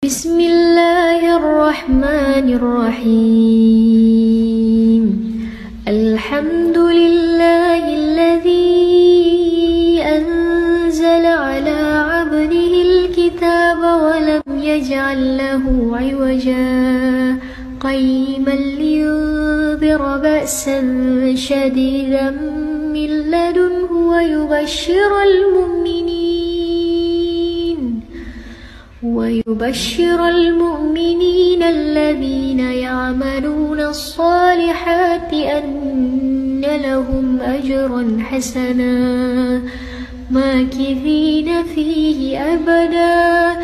بسم الله الرحمن الرحيم. الحمد لله الذي أنزل على عبده الكتاب ولم يجعل له عوجا قيما لينذر بأسا شديدا من لدنه ويبشر المؤمنين الذين يعملون الصالحات أن لهم أجرا حسنا ماكثين فيه أبدا